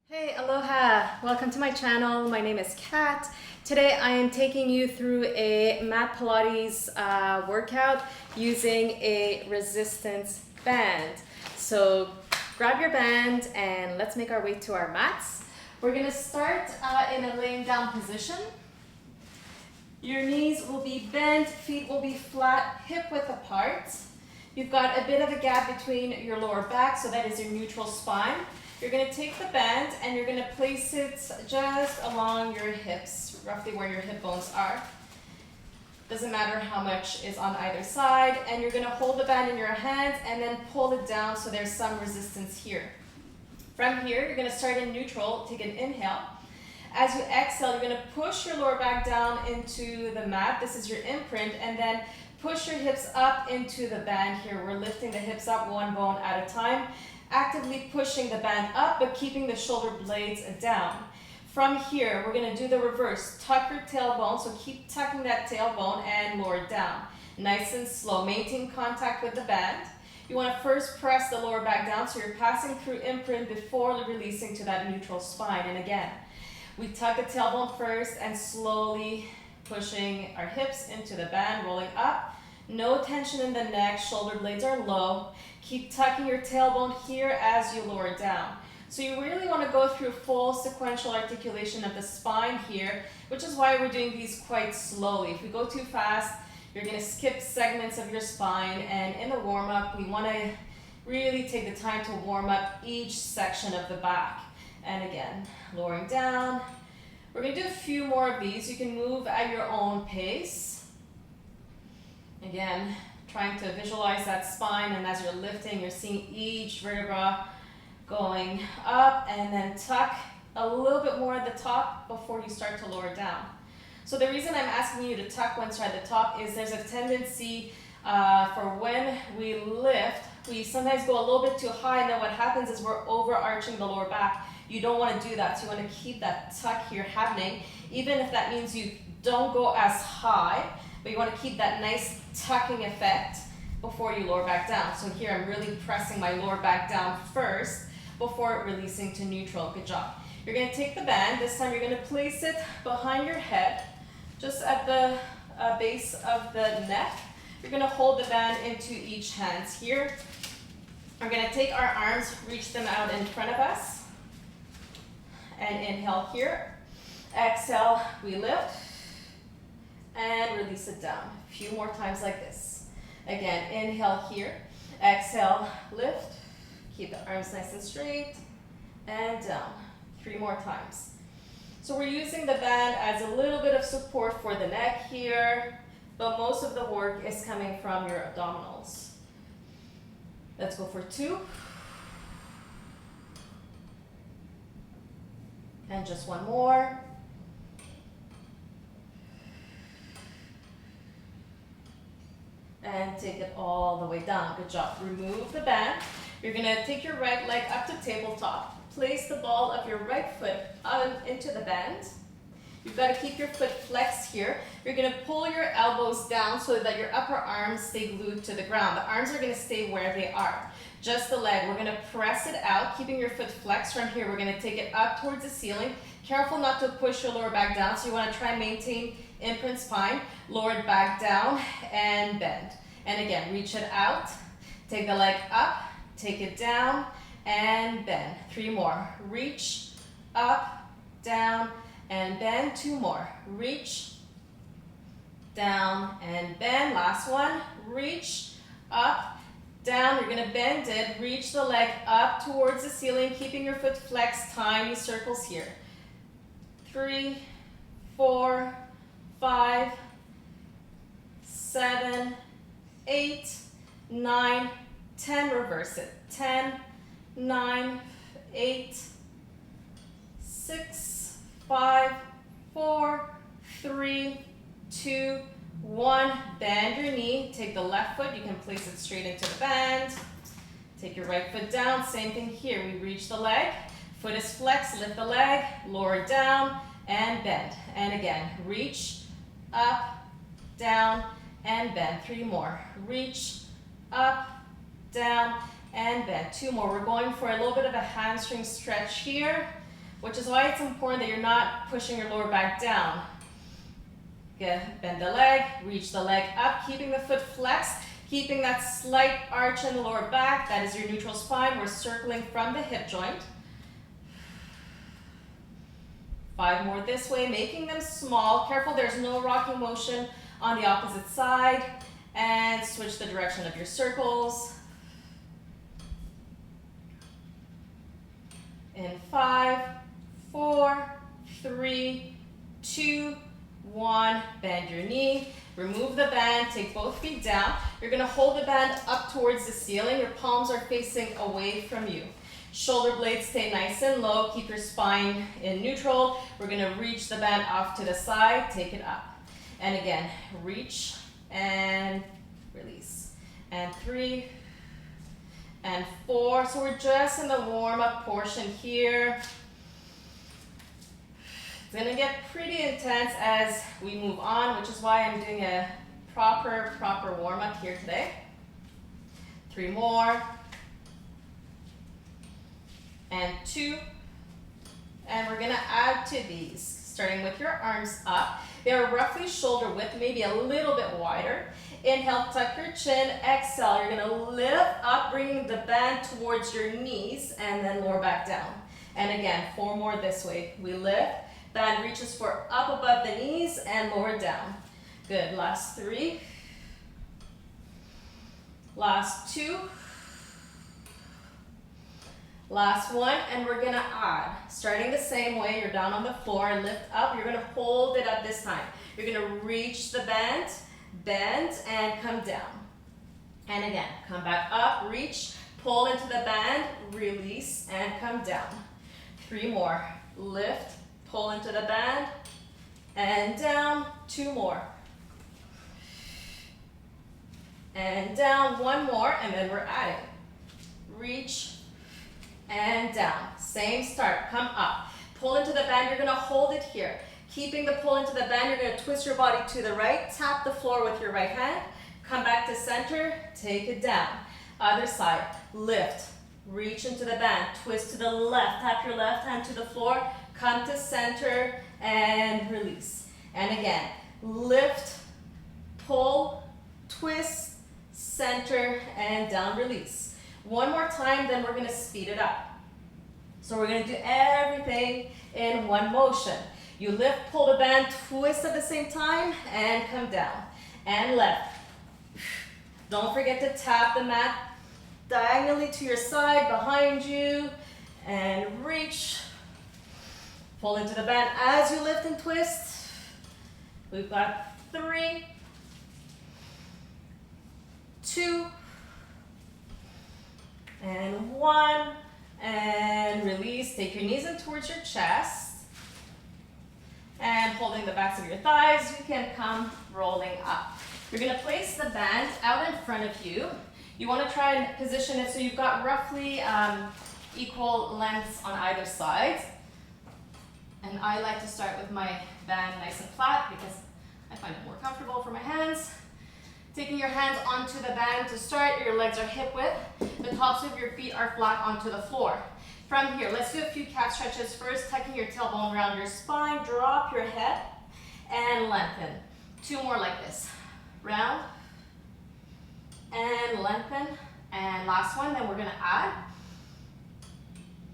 Hey, aloha! Welcome to my channel. My name is Kat. Today I am taking you through a mat Pilates workout using a resistance band. So grab your band and let's make our way to our mats. We're going to start in a laying down position. Your knees will be bent, feet will be flat, hip width apart. You've got a bit of a gap between your lower back, so that is your neutral spine. You're going to take the band and you're going to place it just along your hips, roughly where your hip bones are. Doesn't matter how much is on either side. And you're going to hold the band in your hands and then pull it down so there's some resistance here. From here, you're going to start in neutral. Take an inhale. As you exhale, you're going to push your lower back down into the mat. This is your imprint. And then push your hips up into the band here. We're lifting the hips up one bone at a time. Actively pushing the band up, but keeping the shoulder blades down. From here, we're going to do the reverse. Tuck your tailbone, so keep tucking that tailbone and lower it down. Nice and slow. Maintain contact with the band. You want to first press the lower back down, so you're passing through imprint before releasing to that neutral spine. And again, we tuck the tailbone first and slowly pushing our hips into the band, rolling up. No tension in the neck, shoulder blades are low. Keep tucking your tailbone here as you lower down. So you really want to go through full sequential articulation of the spine here, which is why we're doing these quite slowly. If we go too fast, you're going to skip segments of your spine, and in the warm-up, we want to really take the time to warm up each section of the back. And again, lowering down. We're going to do a few more of these. You can move at your own pace. Again, trying to visualize that spine, and as you're lifting, you're seeing each vertebra going up, and then tuck a little bit more at the top before you start to lower down. So the reason I'm asking you to tuck once you're at the top is there's a tendency for when we lift, we sometimes go a little bit too high, and then what happens is we're overarching the lower back. You don't want to do that, so you want to keep that tuck here happening, even if that means you don't go as high, but you want to keep that nice tucking effect before you lower back down. So here I'm really pressing my lower back down first before releasing to neutral. Good job. You're going to take the band. This time you're going to place it behind your head, just at the base of the neck. You're going to hold the band into each hand here. We're going to take our arms, reach them out in front of us, and inhale here. Exhale, we lift and release it down. A few more times like this. Again, inhale here. Exhale, lift. Keep the arms nice and straight and down. 3 more times. So we're using the band as a little bit of support for the neck here, but most of the work is coming from your abdominals. Let's go for 2. And just 1 more. And take it all the way down. Good job. Remove the band. You're going to take your right leg up to tabletop. Place the ball of your right foot into the band. You've got to keep your foot flexed here. You're going to pull your elbows down so that your upper arms stay glued to the ground. The arms are going to stay where they are. Just the leg. We're going to press it out, keeping your foot flexed. From here, we're going to take it up towards the ceiling. Careful not to push your lower back down, so you want to try and maintain imprint spine. Lower it back down and bend. And again, reach it out. Take the leg up, take it down, and bend. 3 more. Reach, up, down, and bend. 2 more. Reach, down, and bend. Last one. Reach, up, down. You're going to bend it. Reach the leg up towards the ceiling, keeping your foot flexed. Tiny circles here. 3, 4, 5, 7, 8, 9, 10. Reverse it. 10, 9, 8, 6, 5, 4, 3, 2, 1. Bend your knee. Take the left foot. You can place it straight into the band. Take your right foot down. Same thing here. We reach the leg. Foot is flexed. Lift the leg. Lower it down and bend. And again, reach, up, down, and bend. 3 more. Reach, up, down, and bend. 2 more. We're going for a little bit of a hamstring stretch here. which is why it's important that you're not pushing your lower back down. Good. Bend the leg, reach the leg up, keeping the foot flexed, keeping that slight arch in the lower back. That is your neutral spine. We're circling from the hip joint. 5 more this way, making them small. Careful, there's no rocking motion on the opposite side. And switch the direction of your circles. In 5, 4, 3, 2, 1. Bend your knee. Remove the band. Take both feet down. You're going to hold the band up towards the ceiling. Your palms are facing away from you. Shoulder blades stay nice and low. Keep your spine in neutral. We're going to reach the band off to the side. Take it up. And again, reach and release. And 3 and 4. So we're just in the warm-up portion here. It's going to get pretty intense as we move on, which is why I'm doing a proper warm-up here today. 3 more. And 2. And we're going to add to these, starting with your arms up. They're roughly shoulder width, maybe a little bit wider. Inhale, tuck your chin. Exhale, you're going to lift up, bringing the band towards your knees, and then lower back down. And again, 4 more this way. We lift, band reaches for up above the knees, and lower down. Good, last 3. Last 2. Last 1, and we're gonna add. Starting the same way, you're down on the floor, lift up, you're gonna hold it up this time. You're gonna reach the band, bend, and come down. And again, come back up, reach, pull into the band, release, and come down. 3 more. Lift, pull into the band, and down. 2 more. And down. 1 more, and then we're adding. Reach, and down. Same start. Come up. Pull into the band. You're going to hold it here. Keeping the pull into the band, you're going to twist your body to the right. Tap the floor with your right hand. Come back to center. Take it down. Other side. Lift. Reach into the band. Twist to the left. Tap your left hand to the floor. Come to center and release. And again, lift, pull, twist, center, and down, release. 1 more time, then we're going to speed it up. So we're going to do everything in one motion. You lift, pull the band, twist at the same time, and come down. And left. Don't forget to tap the mat diagonally to your side, behind you, and reach. Pull into the band as you lift and twist. We've got 3, 2, and 1, and release. Take your knees in towards your chest, and holding the backs of your thighs, you can come rolling up. You're going to place the band out in front of you. You want to try and position it so you've got roughly equal lengths on either side. And I like to start with my band nice and flat because I find it more comfortable for my hands. Taking your hands onto the band to start, your legs are hip width. The tops of your feet are flat onto the floor. From here, let's do a few calf stretches first, tucking your tailbone around your spine, drop your head, and lengthen. 2 more like this. Round, and lengthen, and last one, then we're gonna add.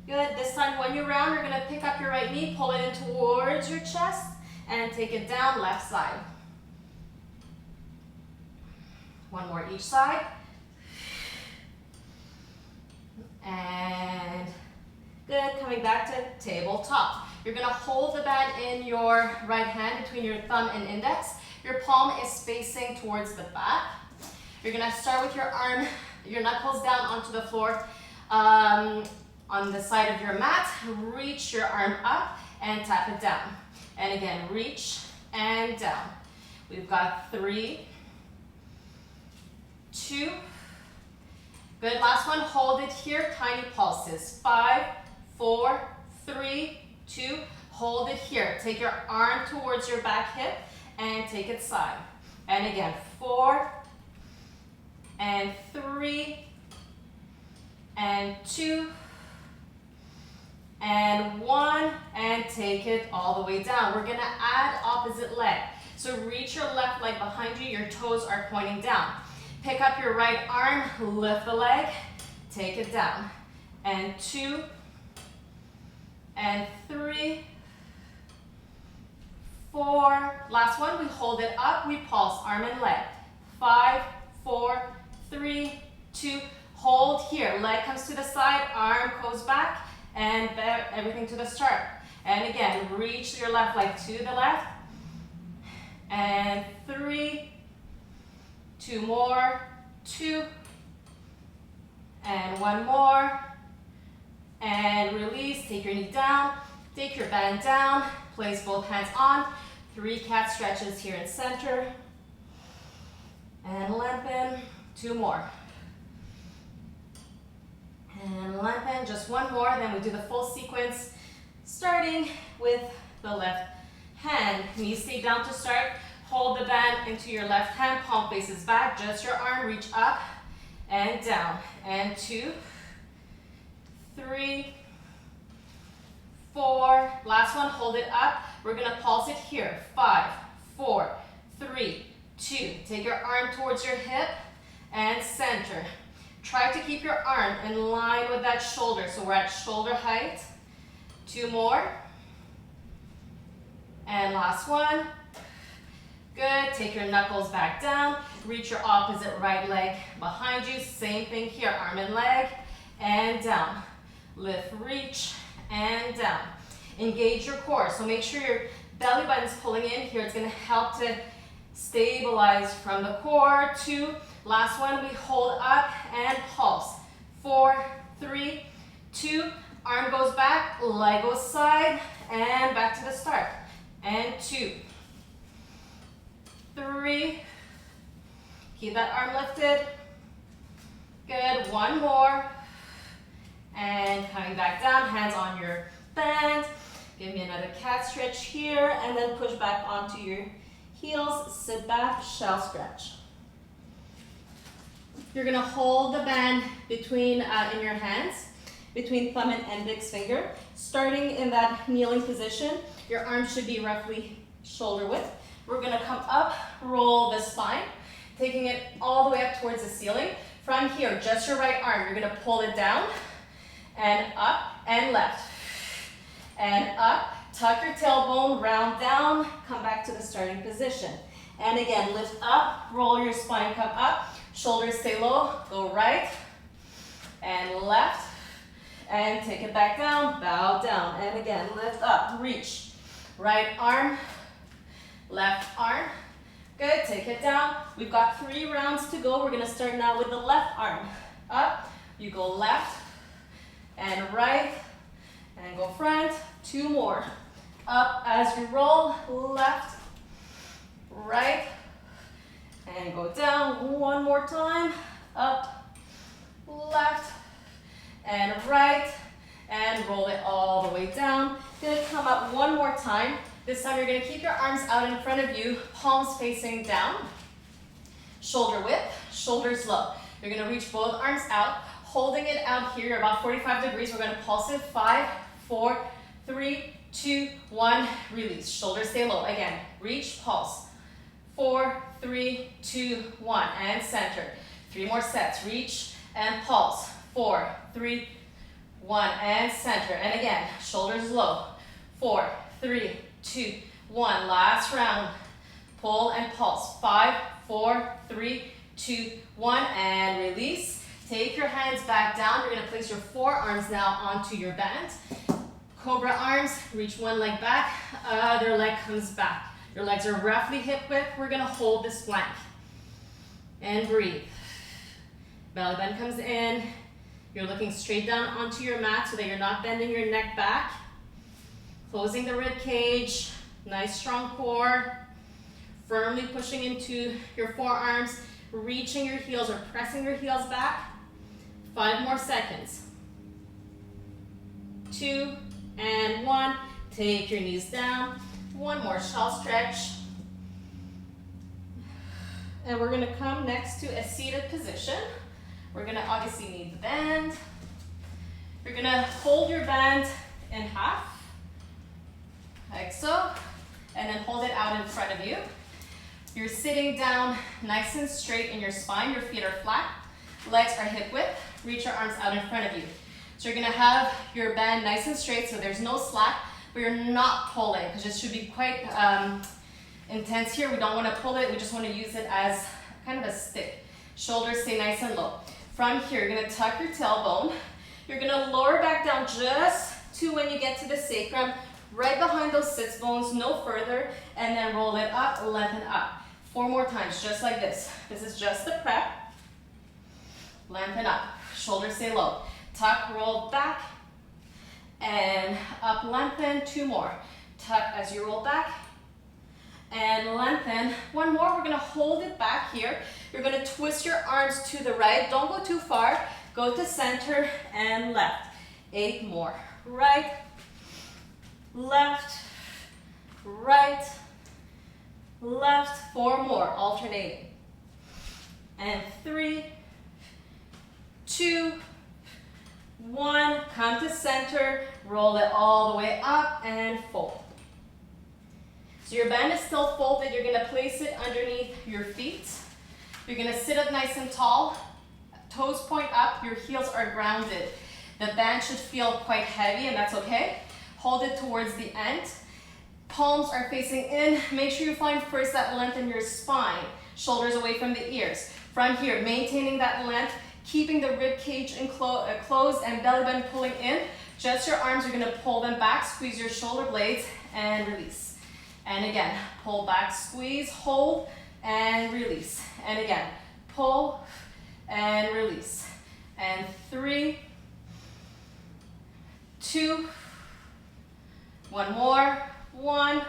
Good, this time when you round, you're gonna pick up your right knee, pull it in towards your chest, and take it down, left side. 1 more each side. And good, coming back to tabletop. You're gonna hold the band in your right hand between your thumb and index. Your palm is facing towards the back. You're gonna start with your arm, your knuckles down onto the floor on the side of your mat. Reach your arm up and tap it down. And again, reach and down. We've got 3, 2, good, last one, hold it here, tiny pulses. 5, 4, 3, 2, hold it here. Take your arm towards your back hip and take it side. And again, 4, and 3, and 2, and 1, and take it all the way down. We're gonna add opposite leg. So reach your left leg behind you, your toes are pointing down. Pick up your right arm, lift the leg, take it down. And 2, and 3, 4, last one, we hold it up, we pulse, arm and leg. 5, 4, 3, 2, hold here, leg comes to the side, arm goes back, and everything to the start. And again, reach your left leg to the left, and 3, 2 more, 2, and 1 more, and release, take your knee down, take your band down, place both hands on, 3 cat stretches here in center, and lengthen, 2 more, and lengthen, just 1 more, then we do the full sequence, starting with the left hand, knees stay down to start, hold the band into your left hand, palm faces back, just your arm, reach up and down, and 2, 3, 4, last one, hold it up, we're gonna pulse it here, 5, 4, 3, 2, take your arm towards your hip, and center. Try to keep your arm in line with that shoulder, so we're at shoulder height, 2 more, and last one, good, take your knuckles back down, reach your opposite right leg behind you, same thing here, arm and leg, and down, lift, reach, and down. Engage your core, so make sure your belly button's pulling in here, it's gonna help to stabilize from the core. 2, last one, we hold up and pulse. 4, 3, 2, arm goes back, leg goes side, and back to the start. And 2, 3, keep that arm lifted. Good, 1 more. And coming back down, hands on your band. Give me another cat stretch here, and then push back onto your heels, sit back, shell stretch. You're gonna hold the band between, in your hands, between thumb and index finger. Starting in that kneeling position, your arms should be roughly shoulder width. We're gonna come up, roll the spine, taking it all the way up towards the ceiling. From here, just your right arm, you're gonna pull it down, and up, and left, and up. Tuck your tailbone, round down, come back to the starting position. And again, lift up, roll your spine, come up, shoulders stay low, go right, and left, and take it back down, bow down, and again, lift up, reach, right arm, left arm, good, take it down. We've got 3 rounds to go. We're gonna start now with the left arm. Up, you go left, and right, and go front, 2 more. Up as you roll, left, right, and go down, 1 more time, up, left, and right, and roll it all the way down. Good, come up 1 more time. This time you're gonna keep your arms out in front of you, palms facing down, shoulder width, shoulders low. You're gonna reach both arms out, holding it out here, about 45 degrees. We're gonna pulse it, 5, 4, 3, 2, 1, release. Shoulders stay low. Again, reach, pulse. 4, 3, 2, 1, and center. 3 more sets. Reach and pulse. 4, 3, 1, and center. And again, shoulders low. 4, 3, 2, 1. Last round. Pull and pulse. 5, 4, 3, 2, 1, and release. Take your hands back down. You're gonna place your forearms now onto your band. Cobra arms, reach one leg back, other leg comes back. Your legs are roughly hip width. We're gonna hold this plank. And breathe. Belly button comes in. You're looking straight down onto your mat so that you're not bending your neck back. Closing the rib cage, nice strong core. Firmly pushing into your forearms, reaching your heels or pressing your heels back. 5 more seconds. 2 and 1. Take your knees down. 1 more shell stretch. And we're gonna come next to a seated position. We're gonna obviously need the band. You're gonna hold your band in half, like so, and then hold it out in front of you. You're sitting down nice and straight in your spine. Your feet are flat, legs are hip width. Reach your arms out in front of you. So you're gonna have your band nice and straight, so there's no slack, but you're not pulling, because it should be quite intense here. We don't want to pull it, we just want to use it as kind of a stick. Shoulders stay nice and low. From here, you're gonna tuck your tailbone. You're gonna lower back down just to when you get to the sacrum, right behind those sits bones, no further, and then roll it up, lengthen up. 4 more times, just like this. This is just the prep. Lengthen up, shoulders stay low. Tuck, roll back, and up, lengthen. 2 more. Tuck as you roll back, and lengthen. 1 more, we're gonna hold it back here. You're gonna twist your arms to the right. Don't go too far. Go to center and left. 8 more. Right, left, right, left. 4 more, alternating. And 3, 2, 1. Come to center, roll it all the way up and fold. So your band is still folded. You're gonna place it underneath your feet. You're gonna sit up nice and tall, toes point up, your heels are grounded. The band should feel quite heavy, and that's okay. Hold it towards the end. Palms are facing in. Make sure you find first that length in your spine. Shoulders away from the ears. From here, maintaining that length, keeping the rib cage closed and belly button pulling in. Just your arms, you're gonna pull them back, squeeze your shoulder blades, and release. And again, pull back, squeeze, hold, and release. And again, pull and release. And 3, 2, 1 more, 1,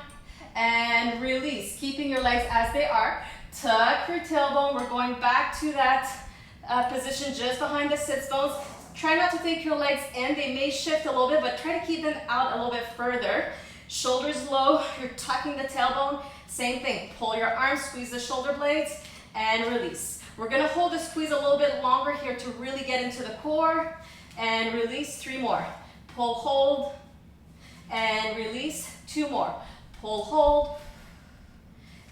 and release. Keeping your legs as they are. Tuck your tailbone. We're going back to that position just behind the sits bones. Try not to take your legs in. They may shift a little bit, but try to keep them out a little bit further. Shoulders low. You're tucking the tailbone. Same thing. Pull your arms, squeeze the shoulder blades, and release. We're going to hold the squeeze a little bit longer here to really get into the core, and release. 3 more. Pull, hold, and release. 2 more. Pull, hold,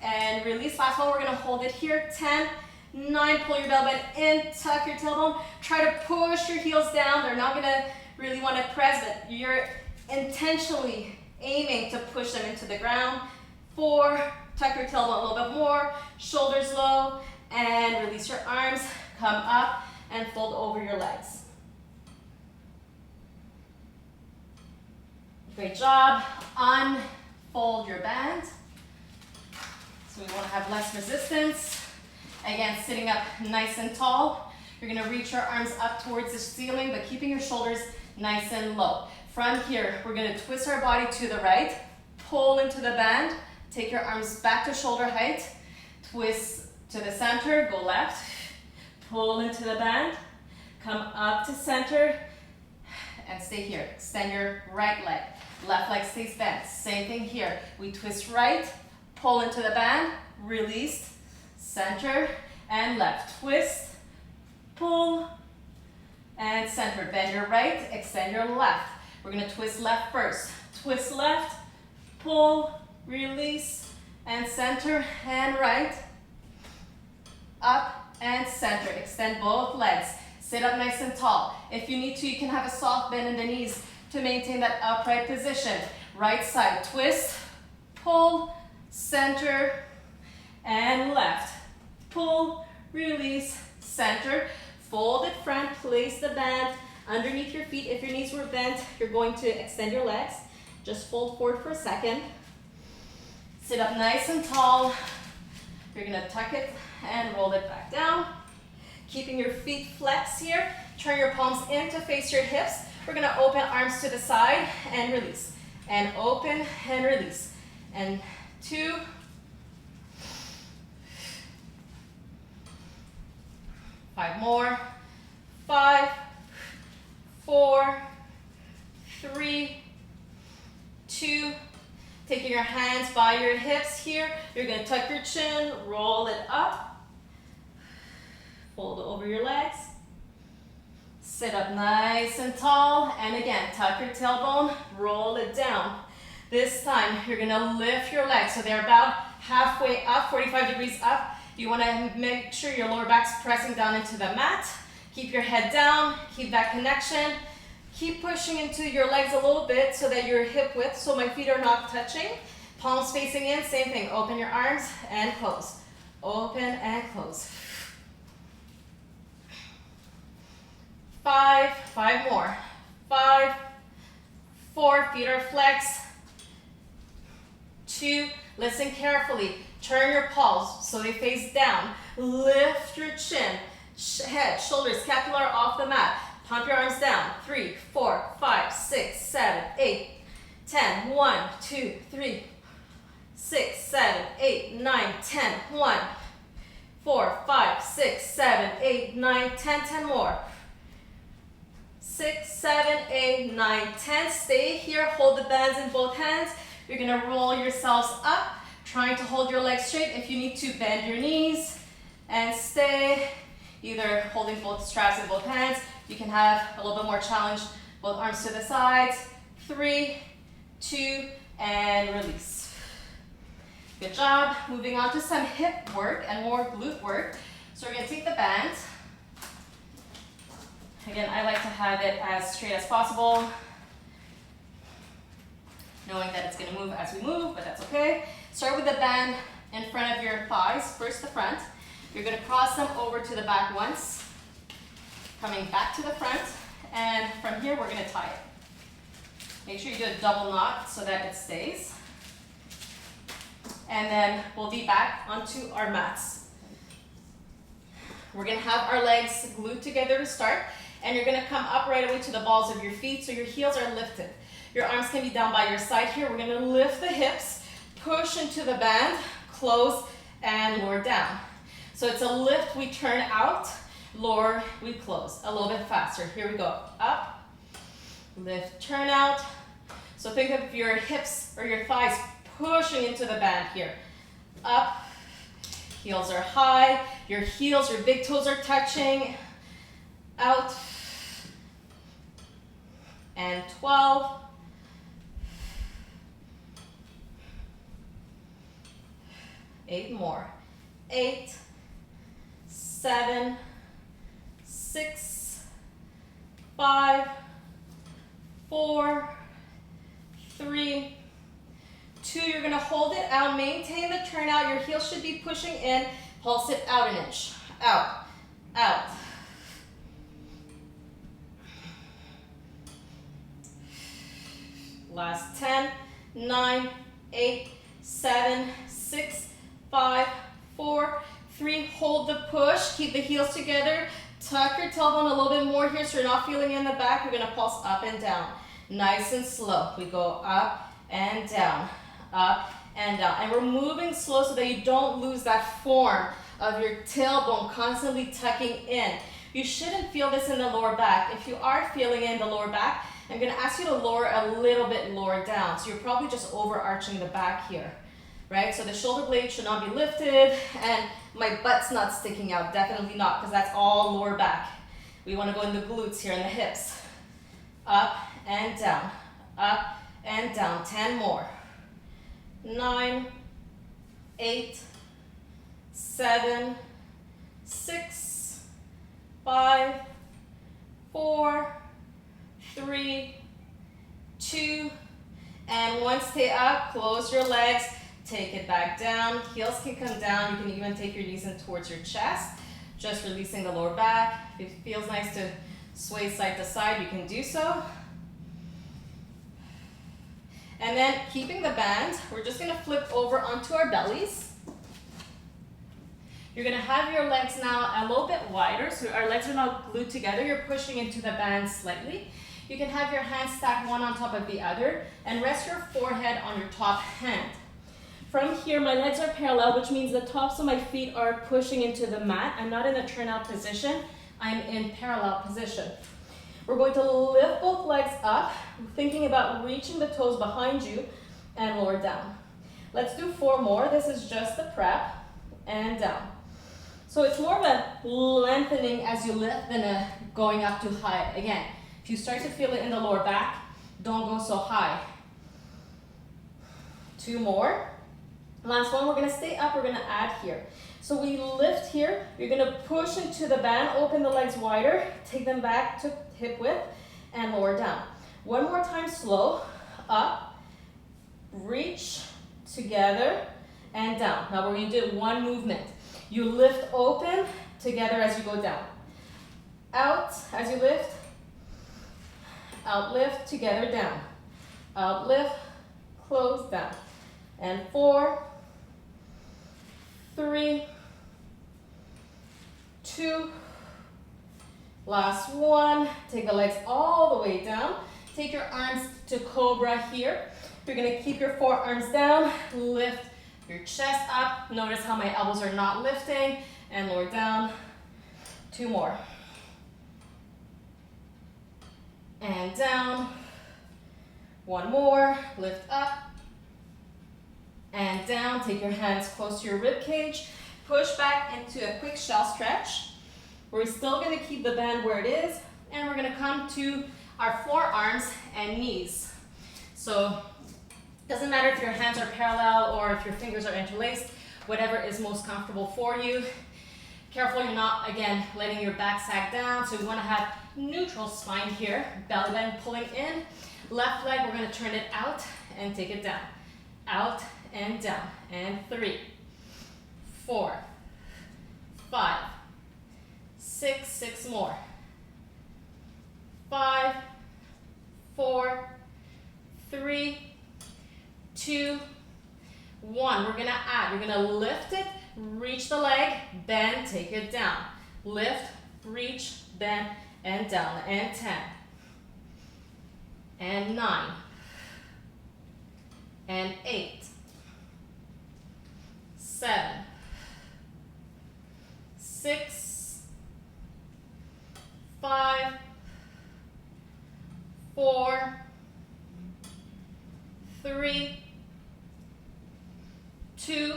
and release. Last one, we're gonna hold it here. 10, 9, pull your belly button in, tuck your tailbone. Try to push your heels down. They're not gonna really wanna press, but you're intentionally aiming to push them into the ground. 4, tuck your tailbone a little bit more, shoulders low, and release your arms. Come up and fold over your legs. Great job. Unfold your band. So we want to have less resistance. Again, sitting up nice and tall. You're going to reach your arms up towards the ceiling, but keeping your shoulders nice and low. From here, we're going to twist our body to the right, pull into the band, take your arms back to shoulder height, twist to the center, go left, pull into the band, come up to center, and stay here. Extend your right leg. Left leg stays bent. Same thing here. We twist right, pull into the band, release, center, and left. Twist, pull, and center. Bend your right, extend your left. We're going to twist left first. Twist left, pull, release, and center, and right. Up and center. Extend both legs. Sit up nice and tall. If you need to, you can have a soft bend in the knees to maintain that upright position. Right side, twist, pull, center, and left. Pull, release, center. Fold it front, place the band underneath your feet. If your knees were bent, you're going to extend your legs. Just fold forward for a second. Sit up nice and tall. You're gonna tuck it and roll it back down. Keeping your feet flexed here. Turn your palms in to face your hips. We're gonna open arms to the side and release. And open and release. And 2. 5 more. 5, 4, 3, 2. Taking your hands by your hips here. You're gonna tuck your chin, roll it up. Fold over your legs. Sit up nice and tall, and again, tuck your tailbone, roll it down. This time, you're gonna lift your legs, so they're about halfway up, 45 degrees up. You wanna make sure your lower back's pressing down into the mat. Keep your head down, keep that connection. Keep pushing into your legs a little bit so that you're hip width, so my feet are not touching. Palms facing in, same thing. Open your arms and close. Open and close. 5 more. 5, 4, feet are flexed. 2, listen carefully. Turn your palms so they face down. Lift your chin, head, shoulders, scapula off the mat. Pump your arms down. 3, 4, 5, 6, 7, 8, 10. 1, 2, 3, 6, 7, 8, 9, 10. 1, 4, 5, 6, 7, 8, 9, 10. 10 more. 6, 7, 8, 9, 10. Stay here. Hold the bands in both hands. You're going to roll yourselves up, trying to hold your legs straight. If you need to, bend your knees and stay. Either holding both straps in both hands. You can have a little bit more challenge. Both arms to the sides. 3, 2, and release. Good job. Moving on to some hip work and more glute work. So we're going to take the band. Again, I like to have it as straight as possible, knowing that it's going to move as we move, but that's okay. Start with the band in front of your thighs, first the front. You're going to cross them over to the back once, coming back to the front, and from here we're going to tie it. Make sure you do a double knot so that it stays. And then we'll be back onto our mats. We're going to have our legs glued together to start. And you're gonna come up right away to the balls of your feet so your heels are lifted. Your arms can be down by your side here. We're gonna lift the hips, push into the band, close, and lower down. So it's a lift, we turn out, lower, we close. A little bit faster. Here we go. Up, lift, turn out. So think of your hips or your thighs pushing into the band here. Up, heels are high, your heels, your big toes are touching. Out, and 12, eight more, 8, 7, 6, 5, 4, 3, 2, you're going to hold it out, maintain the turnout, your heels should be pushing in, pulse it out an inch, out, out. Last 10, 9, 8, 7, 6, 5, 4, 3. Hold the push. Keep the heels together. Tuck your tailbone a little bit more here so you're not feeling it in the back. We're going to pulse up and down. Nice and slow. We go up and down, up and down. And we're moving slow so that you don't lose that form of your tailbone constantly tucking in. You shouldn't feel this in the lower back. If you are feeling it in the lower back, I'm going to ask you to lower a little bit lower down. So you're probably just overarching the back here, right? So the shoulder blade should not be lifted and my butt's not sticking out. Definitely not, because that's all lower back. We want to go in the glutes here and the hips. Up and down, up and down. 10 more. 9, 8, 7, 6, 5, 4, 3, 2, and one. Stay up, close your legs, take it back down. Heels can come down. You can even take your knees in towards your chest, just releasing the lower back. If it feels nice to sway side to side, you can do so. And then keeping the band, we're just gonna flip over onto our bellies. You're gonna have your legs now a little bit wider, so our legs are now glued together. You're pushing into the band slightly. You can have your hands stacked one on top of the other and rest your forehead on your top hand. From here, my legs are parallel, which means the tops of my feet are pushing into the mat. I'm not in a turnout position. I'm in parallel position. We're going to lift both legs up, thinking about reaching the toes behind you and lower down. Let's do 4 more. This is just the prep and down. So it's more of a lengthening as you lift than a going up too high. Again, if you start to feel it in the lower back, don't go so high. 2 more. Last one, we're gonna stay up, we're gonna add here. So we lift here, you're gonna push into the band, open the legs wider, take them back to hip width, and lower down. One more time, slow, up, reach, together, and down. Now we're gonna do one movement. You lift open, together as you go down. Out as you lift, out lift, together, down. Out lift, close, down. And 4, 3, 2, last one. Take the legs all the way down. Take your arms to Cobra here. You're gonna keep your forearms down, lift your chest up. Notice how my elbows are not lifting, and lower down. 2 more. And down. 1 more, lift up. And down, take your hands close to your rib cage. Push back into a quick shell stretch. We're still gonna keep the band where it is, and we're gonna come to our forearms and knees. So, doesn't matter if your hands are parallel or if your fingers are interlaced, whatever is most comfortable for you. Careful you're not, again, letting your back sag down. So we wanna have neutral spine here, belly button pulling in. Left leg, we're gonna turn it out and take it down. Out and down. And 3, 4, 5, 6, 6 more. 5, 4, 3, 2, 1. We're gonna add, we're gonna lift it, reach the leg, bend, take it down. Lift, reach, bend, and down. And 10. And 9. And 8. 7. 6. 5. 4. 3. 2.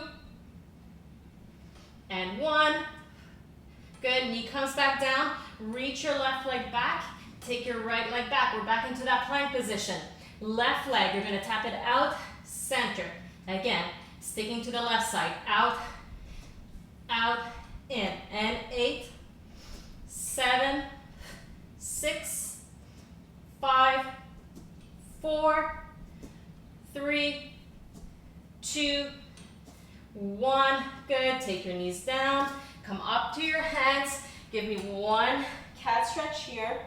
And 1. Good, knee comes back down. Reach your left leg back. Take your right leg back. We're back into that plank position. Left leg, you're gonna tap it out, center. Again, sticking to the left side. Out, out, in. And 8, 7, 6, 5, 4, 3, 2, 1. Good, take your knees down. Come up to your hands. Give me 1 cat stretch here.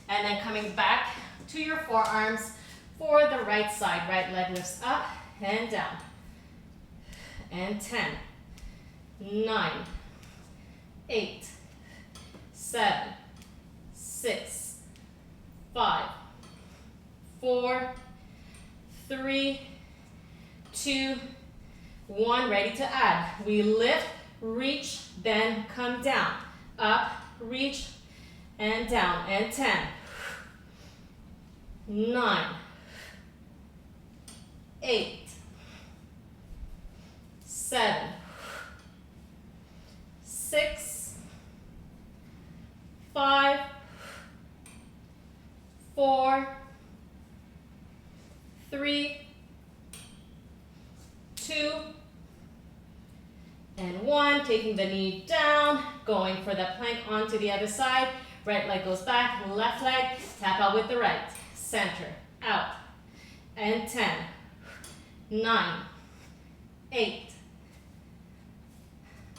And then coming back to your forearms for the right side. Right leg lifts up and down. And 10, 9, 8, 7, 6, 5, 4, 3, 2, 1. Ready to add. We lift, reach, bend, come down. Up, reach, and down. And 10, 9, 8, 7, 6, 5, 4, 3, 2, and 1. Taking the knee down, going for the plank onto the other side. Right leg goes back, left leg, tap out with the right. Center, out. And 10, 9, 8,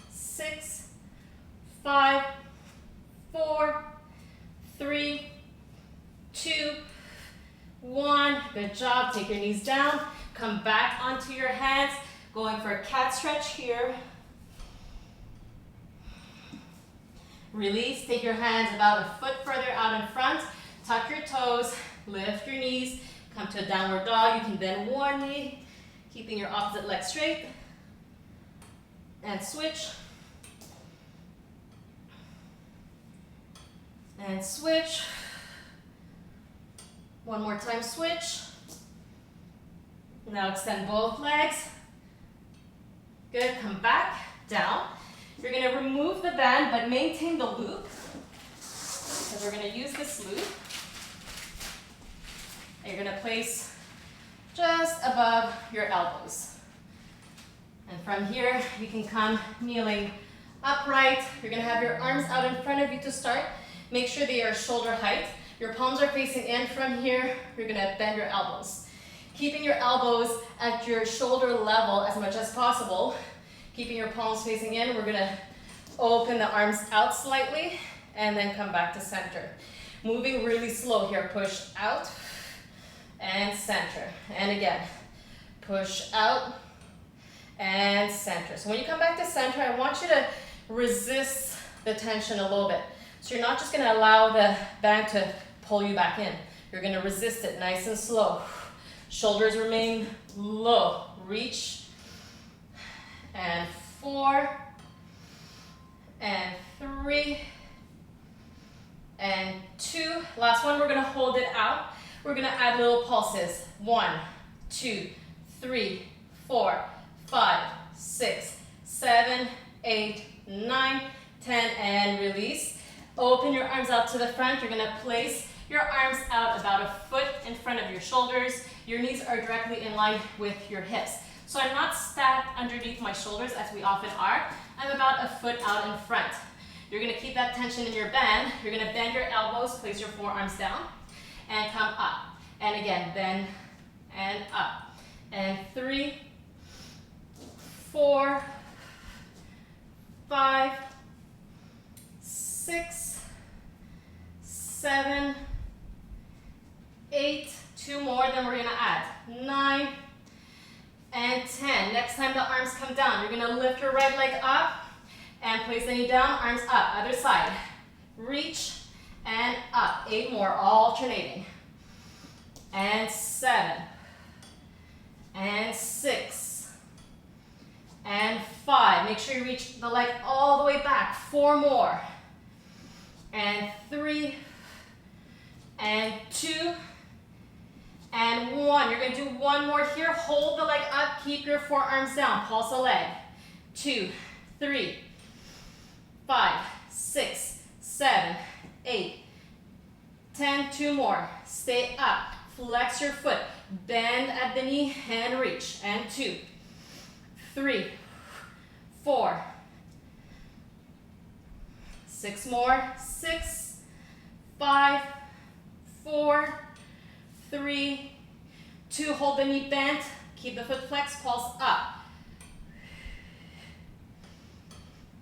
6, 5, 4, 3, 2, 1. Good job. Take your knees down. Come back onto your hands. Going for a cat stretch here. Release. Take your hands about a foot further out in front. Tuck your toes. Lift your knees. Come to a downward dog. You can bend one knee, keeping your opposite leg straight. And switch. And switch. One more time, switch. Now extend both legs. Good, come back, down. You're going to remove the band, but maintain the loop, because we're going to use this loop. And you're going to place just above your elbows. And from here, you can come kneeling upright. You're going to have your arms out in front of you to start. Make sure they are shoulder height. Your palms are facing in. From here, you're going to bend your elbows. Keeping your elbows at your shoulder level as much as possible. Keeping your palms facing in, we're going to open the arms out slightly and then come back to center. Moving really slow here. Push out and center. And again, push out and center. So when you come back to center, I want you to resist the tension a little bit. So you're not just going to allow the band to pull you back in. You're going to resist it nice and slow. Shoulders remain low. Reach. And 4. And 3. And 2. Last one, we're going to hold it out. We're going to add little pulses. 1, 2, 3, 4, 5, 6, 7, 8, 9, 10, and release. Open your arms out to the front. You're going to place your arms out about a foot in front of your shoulders. Your knees are directly in line with your hips. So I'm not stacked underneath my shoulders as we often are. I'm about a foot out in front. You're going to keep that tension in your band. You're going to bend your elbows, place your forearms down, and come up. And again, bend and up. And 3, 4, 5, 6, 7, 8, 2 more, then we're going to add 9 and 10. Next time the arms come down, you're going to lift your right leg up and place the knee down, arms up, other side. Reach and up. 8 more, alternating. And 7 and 6 and 5. Make sure you reach the leg all the way back. 4 more. And 3 and 2 and 1. You're going to do 1 more here. Hold the leg up. Keep your forearms down. Pulse the leg. 2, 3, 5, 6, 7, 8, 10. 2 more. Stay up. Flex your foot. Bend at the knee and reach. And 2, 3, 4, 6 more. 6, 5, 4, 3, 2. Hold the knee bent. Keep the foot flexed. Pulse up.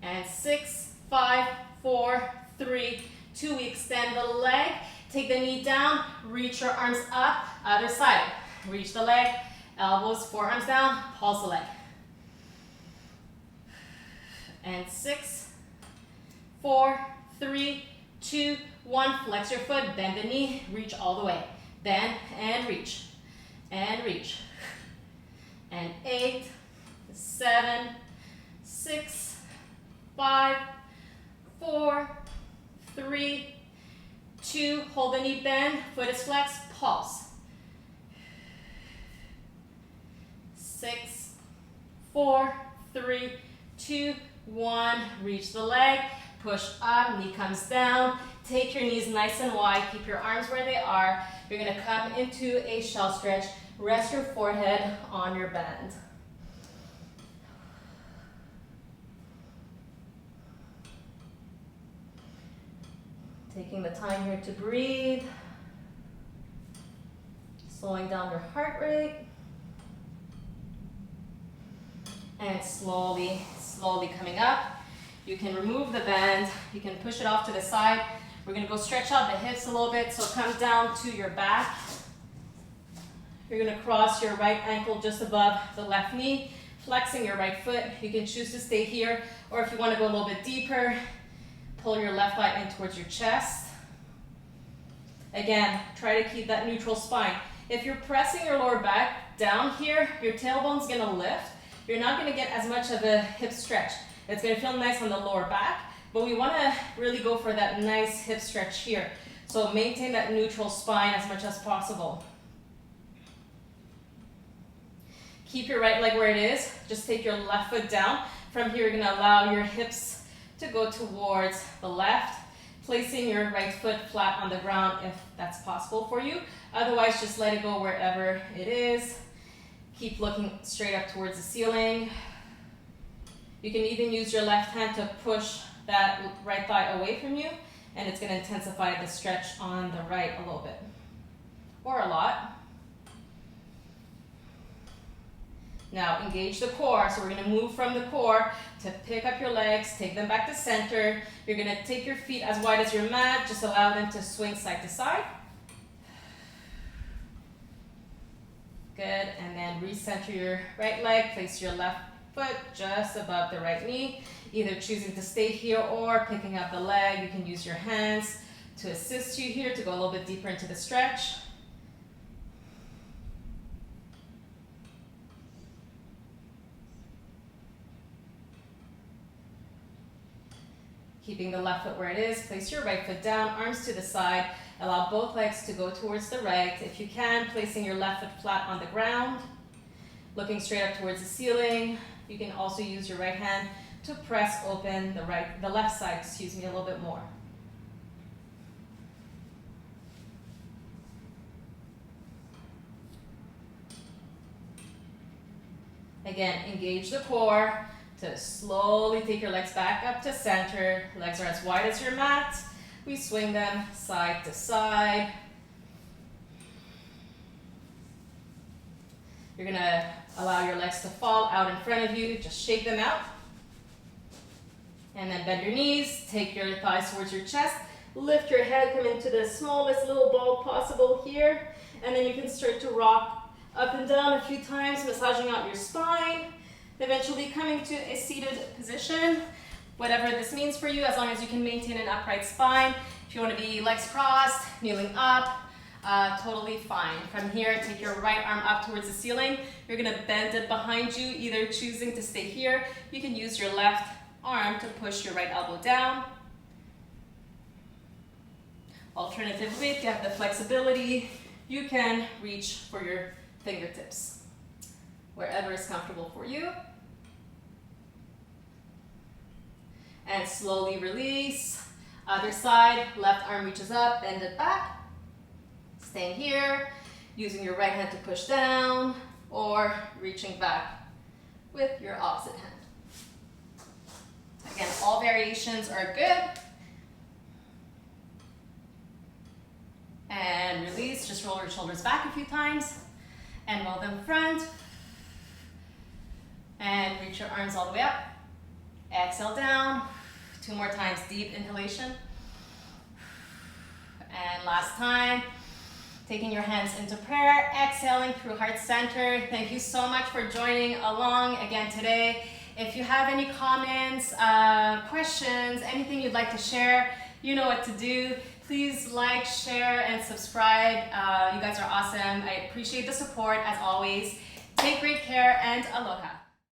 And 6, 5, 4, 3, 2. We extend the leg. Take the knee down. Reach your arms up. Other side. Reach the leg. Elbows, forearms down. Pulse the leg. And 6, 4, 3, 2, 1. Flex your foot. Bend the knee. Reach all the way. Bend and reach. And reach. And 8, 7, 6, 5, 4, 3, 2. Hold the knee bend. Foot is flexed. Pulse. 6, 4, 3, 2, 1. Reach the leg. Push up. Knee comes down. Take your knees nice and wide. Keep your arms where they are. You're going to come into a shell stretch. Rest your forehead on your band. Taking the time here to breathe. Slowing down your heart rate. And slowly, slowly coming up. You can remove the band. You can push it off to the side. We're going to go stretch out the hips a little bit. So come down to your back. You're going to cross your right ankle just above the left knee, flexing your right foot. You can choose to stay here, or if you want to go a little bit deeper, pull your left thigh in towards your chest. Again, try to keep that neutral spine. If you're pressing your lower back down here, your tailbone's going to lift. You're not going to get as much of a hip stretch. It's going to feel nice on the lower back, but we want to really go for that nice hip stretch here. So maintain that neutral spine as much as possible. Keep your right leg where it is. Just take your left foot down. From here, you're gonna allow your hips to go towards the left, placing your right foot flat on the ground if that's possible for you. Otherwise, just let it go wherever it is. Keep looking straight up towards the ceiling. You can even use your left hand to push that right thigh away from you, and it's going to intensify the stretch on the right a little bit, or a lot. Now engage the core, so we're going to move from the core to pick up your legs, take them back to center. You're going to take your feet as wide as your mat, just allow them to swing side to side. Good, and then recenter your right leg, place your left foot just above the right knee, either choosing to stay here or picking up the leg. You can use your hands to assist you here to go a little bit deeper into the stretch. Keeping the left foot where it is, place your right foot down, arms to the side, allow both legs to go towards the right. If you can, placing your left foot flat on the ground, looking straight up towards the ceiling. You can also use your right hand to press open the left side, a little bit more. Again, engage the core to slowly take your legs back up to center. Legs are as wide as your mat. We swing them side to side. You're gonna allow your legs to fall out in front of you. Just shake them out. And then bend your knees, take your thighs towards your chest, lift your head, come into the smallest little ball possible here. And then you can start to rock up and down a few times, massaging out your spine. Eventually coming to a seated position, whatever this means for you, as long as you can maintain an upright spine. If you want to be legs crossed, kneeling up, totally fine. From here, take your right arm up towards the ceiling. You're going to bend it behind you, either choosing to stay here. You can use your left arm to push your right elbow down. Alternatively, if you have the flexibility, you can reach for your fingertips, wherever is comfortable for you. And slowly release. Other side, left arm reaches up, bend it back. Staying here, using your right hand to push down, or reaching back with your opposite hand. Again, all variations are good. And release, just roll your shoulders back a few times, and roll them front. And reach your arms all the way up. Exhale down. 2 more times, deep inhalation. And last time, taking your hands into prayer, exhaling through heart center. Thank you so much for joining along again today. If you have any comments, questions, anything you'd like to share, you know what to do. Please like, share, and subscribe. You guys are awesome. I appreciate the support as always. Take great care and aloha.